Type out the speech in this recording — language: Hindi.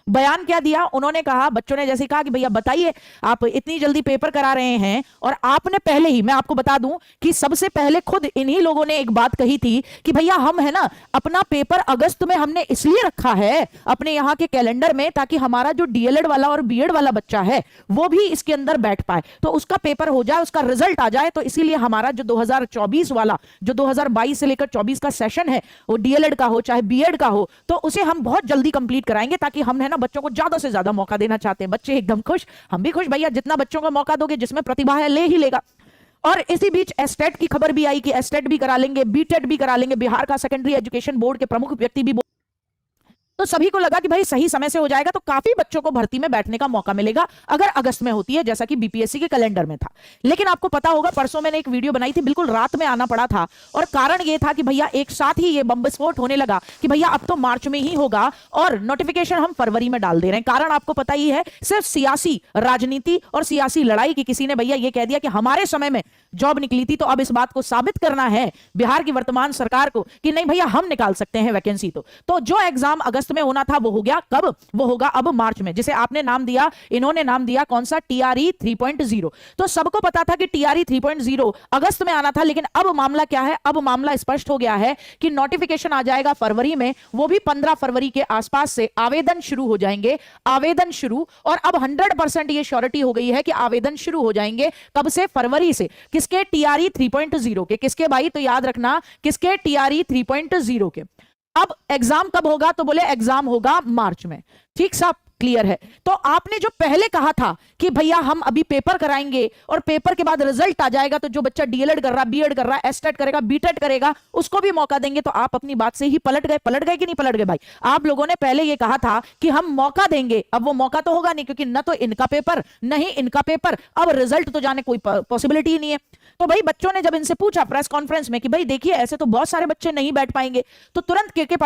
बयान क्या दिया उन्होंने? कहा, बच्चों ने जैसे कहा कि भैया बताइए आप इतनी जल्दी पेपर करा रहे हैं, और आपने पहले ही, मैं आपको बता दूं कि सबसे पहले खुद इन्हीं लोगों ने एक बात कही थी कि भैया हम है ना अपना पेपर अगस्त में हमने इसलिए रखा है अपने यहाँ के कैलेंडर में ताकि हमारा जो डीएलएड वाला और बीएड वाला बच्चा है वो भी इसके अंदर बैठ पाए, तो उसका पेपर हो जाए, उसका रिजल्ट आ जाए। तो इसीलिए हमारा जो 2024 वाला, जो 2022 से लेकर 24 का सेशन है, वो डीएलएड का हो चाहे बीएड का हो, तो उसे हम बहुत जल्दी कंप्लीट कराएंगे, ताकि हम है ना बच्चों को ज्यादा से ज्यादा मौका देना चाहते हैं। बच्चे एकदम खुश, हम भी खुश भैया, जितना बच्चों को मौका दोगे जिसमें प्रतिभा है ले ही लेगा। और इसी बीच एस्टेट की खबर भी आई कि एस्टेट भी करा लेंगे, बीटेट भी करा लेंगे। बिहार का सेकेंडरी एजुकेशन बोर्ड के प्रमुख व्यक्ति भी, तो सभी को लगा कि भाई सही समय से हो जाएगा, तो काफी बच्चों को भर्ती में बैठने का मौका मिलेगा अगर अगस्त में होती है, जैसा कि बीपीएससी के कैलेंडर में था। लेकिन आपको पता होगा, परसों मैंने एक वीडियो बनाई थी, बिल्कुल रात में आना पड़ा था, और कारण यह था कि भैया एक साथ ही ये बम विस्फोट होने लगा कि भैया अब तो मार्च में ही होगा और नोटिफिकेशन हम फरवरी में डाल दे रहे हैं। कारण आपको पता ही है, सिर्फ सियासी राजनीति और सियासी लड़ाई की किसी ने भैया ये कह दिया कि हमारे समय में जॉब निकली थी, तो अब इस बात को साबित करना है बिहार की वर्तमान सरकार को कि नहीं भैया हम निकाल सकते हैं वैकेंसी। तो जो एग्जाम अगस्त में होना था वो हो गया, कब? वो होगा अब मार्च में, जिसे आपने नाम दिया, इन्होंने नाम दिया कौन सा? टीआरई 3.0। तो सबको पता था कि टीआरई 3.0 अगस्त में आना था, लेकिन अब मामला क्या है? अब मामला स्पष्ट हो गया है कि नोटिफिकेशन आ जाएगा फरवरी में, वो भी 15 फरवरी के आसपास से आवेदन शुरू हो जाएंगे। आवेदन शुरू, और अब 100% ये श्योरिटी हो गई है कि आवेदन शुरू हो जाएंगे कब से? फरवरी से। किसके? टीआरई 3.0 के। किसके भाई? तो याद रखना, किसके? टीआरई 3.0 के। अब एग्जाम कब होगा? तो बोले एग्जाम होगा मार्च में। ठीक साहब, क्लियर है। तो आपने जो पहले कहा था कि भैया हम अभी पेपर कराएंगे और पेपर के बाद रिजल्ट आ जाएगा, तो जो बच्चा डीएलएड कर रहा, बीएड कर रहा, एस्टेट करेगा, बीटेट करेगा, उसको भी मौका देंगे, तो आप अपनी बात से ही पलट गए। पलट गए कि नहीं पलट गए भाई? आप लोगों ने पहले ये कहा था कि हम मौका देंगे, अब वो मौका तो होगा नहीं, क्योंकि न तो इनका पेपर न ही इनका पेपर, अब रिजल्ट तो जाने कोई पॉसिबिलिटी ही नहीं है। तो भाई बच्चों ने जब इनसे पूछा प्रेस कॉन्फ्रेंस में कि भाई देखिए ऐसे तो बहुत सारे बच्चे नहीं बैठ पाएंगे, तो तुरंत के